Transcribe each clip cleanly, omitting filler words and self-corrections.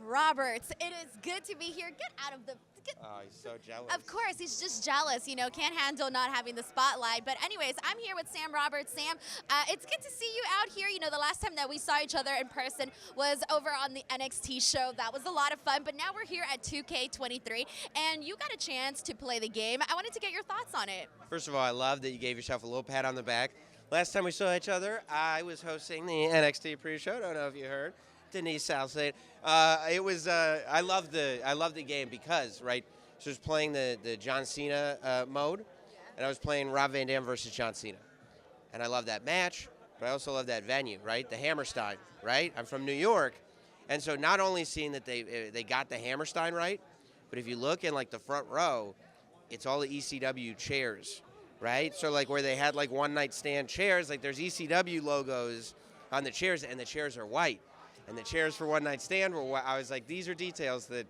Roberts, it is good to be here. Get out of the. Oh, he's so jealous. Of course, he's just jealous, can't handle not having the spotlight. But anyways, I'm here with Sam Roberts. Sam, it's good to see you out here. The last time that we saw each other in person was over on the NXT show. That was a lot of fun. But now we're here at 2K23, and you got a chance to play the game. I wanted to get your thoughts on it. First of all, I love that you gave yourself a little pat on the back. Last time we saw each other, I was hosting the NXT pre-show. Don't know if you heard. Denise, Salcedo. I love the game because, right, so I was playing the John Cena mode, and I was playing Rob Van Dam versus John Cena. And I love that match, but I also love that venue, right? The Hammerstein, right? I'm from New York. And so not only seeing that they got the Hammerstein right, but if you look in, like, the front row, it's all the ECW chairs, right? So, like, where they had, like, one-night stand chairs, like, there's ECW logos on the chairs, and the chairs are white. And the chairs for one night stand were. I was like, these are details that,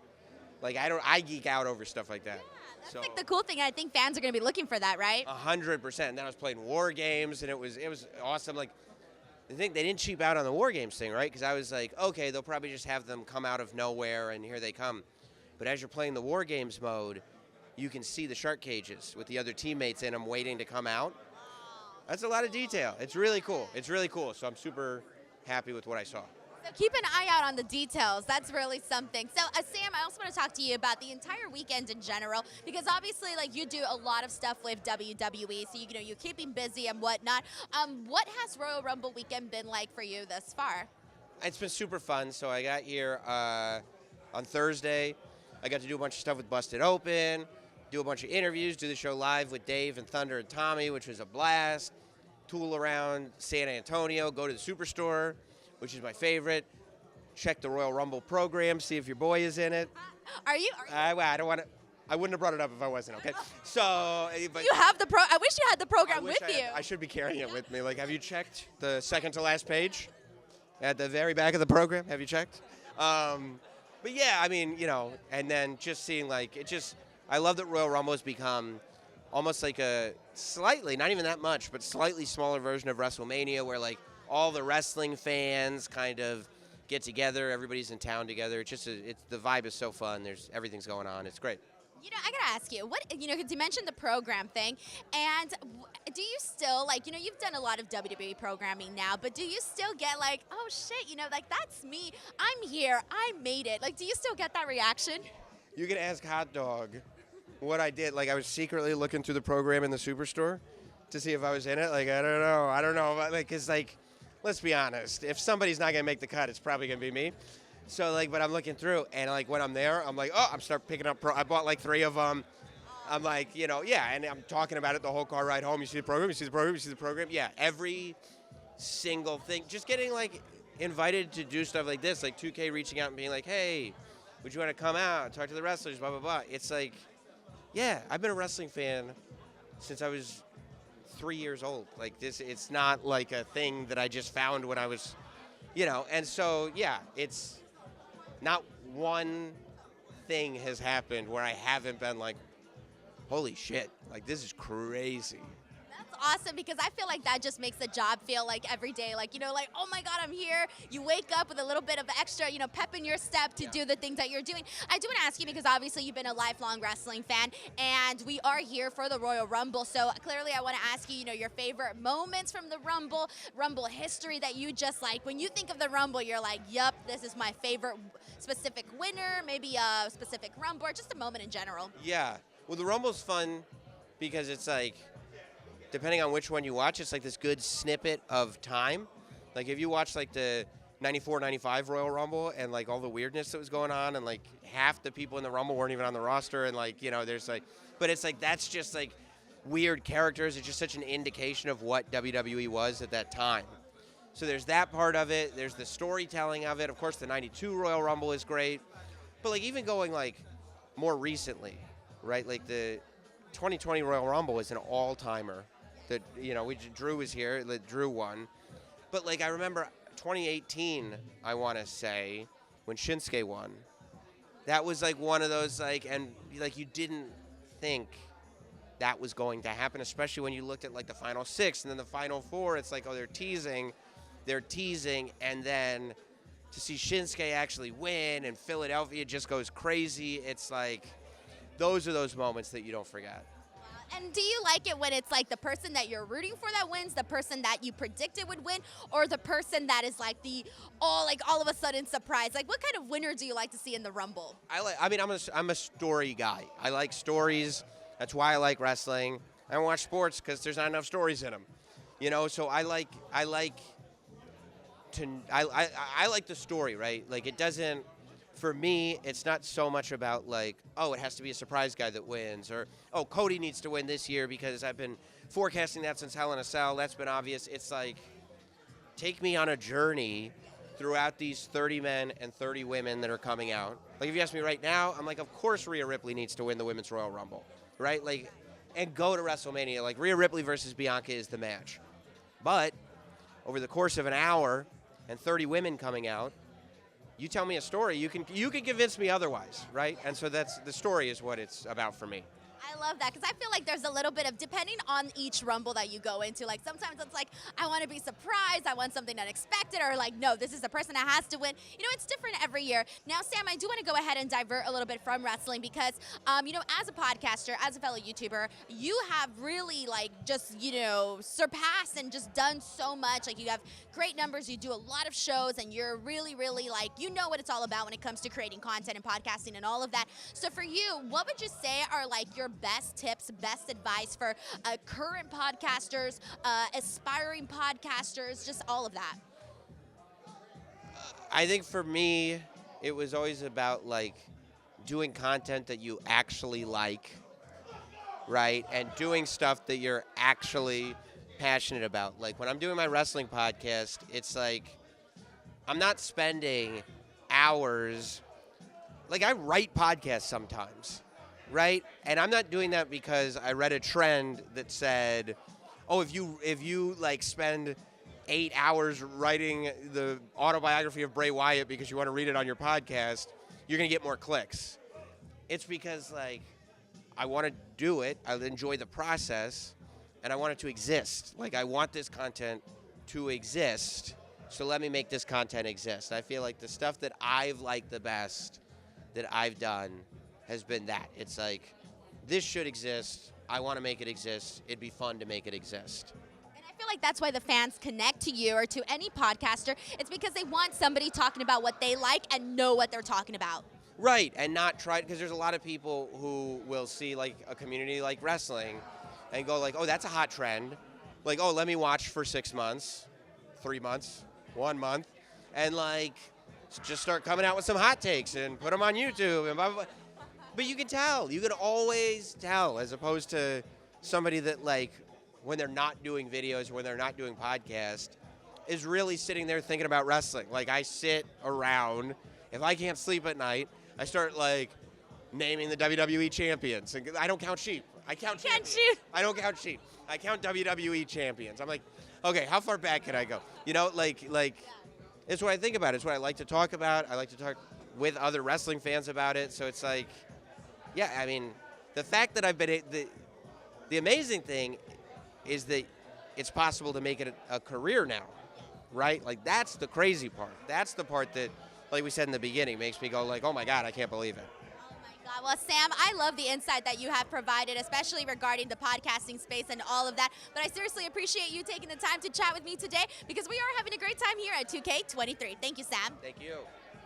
like, I geek out over stuff like that. Yeah, that's like the cool thing. I think fans are going to be looking for that, right? 100%. And then I was playing War Games, and it was awesome. Like, I think they didn't cheap out on the War Games thing, right? Because I was like, okay, they'll probably just have them come out of nowhere, and here they come. But as you're playing the War Games mode, you can see the shark cages with the other teammates in them waiting to come out. That's a lot of detail. It's really cool. It's really cool. So I'm super happy with what I saw. So keep an eye out on the details. That's really something. So, Sam, I also want to talk to you about the entire weekend in general, because obviously, like, you do a lot of stuff with WWE, so you're keeping busy and whatnot. What has Royal Rumble weekend been like for you thus far? It's been super fun. So I got here on Thursday. I got to do a bunch of stuff with Busted Open, do a bunch of interviews, do the show live with Dave and Thunder and Tommy, which was a blast. Tool around San Antonio, go to the Superstore, which is my favorite. Check the Royal Rumble program, see if your boy is in it. Are you? I don't want to. I wouldn't have brought it up if I wasn't. Okay. So, but you have the pro. I wish you had the program with you. I should be carrying it with me. Like, have you checked the second to last page, at the very back of the program? Have you checked? But yeah, I mean, and then just seeing, like, I love that Royal Rumble has become almost like a slightly, not even that much, but slightly smaller version of WrestleMania, where, like, all the wrestling fans kind of get together. Everybody's in town together. It's the vibe is so fun. Everything's going on. It's great. I gotta ask you, because you mentioned the program thing, and do you still, like, you've done a lot of WWE programming now, but do you still get like, oh shit, like, that's me. I'm here. I made it. Like, do you still get that reaction? You can ask Hot Dog what I did. Like, I was secretly looking through the program in the Superstore to see if I was in it. Like, I don't know. Like, 'cause, like, let's be honest. If somebody's not going to make the cut, it's probably going to be me. So, like, but I'm looking through, and, like, when I'm there, I'm like, I'm start picking up. I bought, like, 3 of them. I'm like, yeah, and I'm talking about it the whole car ride home. You see the program, you see the program, you see the program. Yeah, every single thing. Just getting, like, invited to do stuff like this, like 2K reaching out and being like, hey, would you want to come out, talk to the wrestlers, blah, blah, blah. It's like, yeah, I've been a wrestling fan since I was 3 years old. Like, this, it's not like a thing that I just found when I was, and so, yeah, it's not one thing has happened where I haven't been like, holy shit, like, this is crazy. That's awesome, because I feel like that just makes the job feel like every day, like, like, oh my God, I'm here. You wake up with a little bit of extra, pep in your step to do the things that you're doing. I do want to ask you, because obviously you've been a lifelong wrestling fan, and we are here for the Royal Rumble. So clearly I want to ask you, your favorite moments from the Rumble history that you just like. When you think of the Rumble, you're like, yup, this is my favorite specific winner, maybe a specific Rumble, or just a moment in general. Yeah. Well, the Rumble's fun because it's like, depending on which one you watch, it's like this good snippet of time. Like, if you watch, like, the 94, 95 Royal Rumble and, like, all the weirdness that was going on, and, like, half the people in the Rumble weren't even on the roster, and, like, there's, like, but it's, like, that's just, like, weird characters. It's just such an indication of what WWE was at that time. So there's that part of it. There's the storytelling of it. Of course, the 92 Royal Rumble is great. But, like, even going, like, more recently, right? Like, the 2020 Royal Rumble is an all-timer. That, Drew was here. Drew won. But, like, I remember 2018, I want to say, when Shinsuke won. That was, like, one of those, like, and, like, you didn't think that was going to happen, especially when you looked at, like, the final 6 and then the final 4. It's like, oh, they're teasing, and then to see Shinsuke actually win and Philadelphia just goes crazy, it's like, those are those moments that you don't forget. And do you like it when it's like the person that you're rooting for that wins, the person that you predicted would win, or the person that is like the all of a sudden surprise? Like, what kind of winner do you like to see in the Rumble? I'm a story guy. I like stories. That's why I like wrestling. I don't watch sports because there's not enough stories in them. So I like the story, right? Like, it doesn't, for me, it's not so much about like, oh, it has to be a surprise guy that wins, or, oh, Cody needs to win this year because I've been forecasting that since Hell in a Cell. That's been obvious. It's like, take me on a journey throughout these 30 men and 30 women that are coming out. Like, if you ask me right now, I'm like, of course Rhea Ripley needs to win the Women's Royal Rumble, right? Like, and go to WrestleMania. Like, Rhea Ripley versus Bianca is the match. But over the course of an hour and 30 women coming out, you tell me a story, you can convince me otherwise, right? And so that's the story is what it's about for me. I love that because I feel like there's a little bit of, depending on each Rumble that you go into, like sometimes it's like, I want to be surprised, I want something unexpected, or like, no, this is the person that has to win. It's different every year. Now, Sam, I do want to go ahead and divert a little bit from wrestling because, as a podcaster, as a fellow YouTuber, you have really like just, surpassed and just done so much. Like, you have great numbers, you do a lot of shows, and you're really, really like, you know what it's all about when it comes to creating content and podcasting and all of that. So for you, what would you say are like your best tips, best advice for current podcasters, aspiring podcasters, just all of that? I think for me, it was always about like doing content that you actually like, right? And doing stuff that you're actually passionate about. Like, when I'm doing my wrestling podcast, it's like, I'm not spending hours, like, I write podcasts sometimes, right? And I'm not doing that because I read a trend that said, oh, if you like spend 8 hours writing the autobiography of Bray Wyatt because you want to read it on your podcast, you're going to get more clicks. It's because, like, I want to do it, I enjoy the process, and I want it to exist. Like, I want this content to exist, so let me make this content exist. I feel like the stuff that I've liked the best that I've done has been that. It's like, this should exist. I want to make it exist. It'd be fun to make it exist. And I feel like that's why the fans connect to you or to any podcaster. It's because they want somebody talking about what they like and know what they're talking about. Right, and not try, because there's a lot of people who will see like a community like wrestling and go like, oh, that's a hot trend. Like, oh, let me watch for 6 months, 3 months, 1 month, and like just start coming out with some hot takes and put them on YouTube and blah, blah, blah. But you can tell. You can always tell, as opposed to somebody that, like, when they're not doing videos, when they're not doing podcasts, is really sitting there thinking about wrestling. Like, I sit around, if I can't sleep at night, I start, like, naming the WWE champions. And I don't count sheep. I count champions. I don't count sheep. I count WWE champions. I'm like, okay, how far back can I go? It's what I think about. It's what I like to talk about. I like to talk with other wrestling fans about it. So it's like, yeah, I mean, the fact that I've been, the amazing thing is that it's possible to make it a career now, right? Like, that's the crazy part. That's the part that, like we said in the beginning, makes me go like, oh my God, I can't believe it. Oh my God. Well, Sam, I love the insight that you have provided, especially regarding the podcasting space and all of that. But I seriously appreciate you taking the time to chat with me today because we are having a great time here at 2K23. Thank you, Sam. Thank you.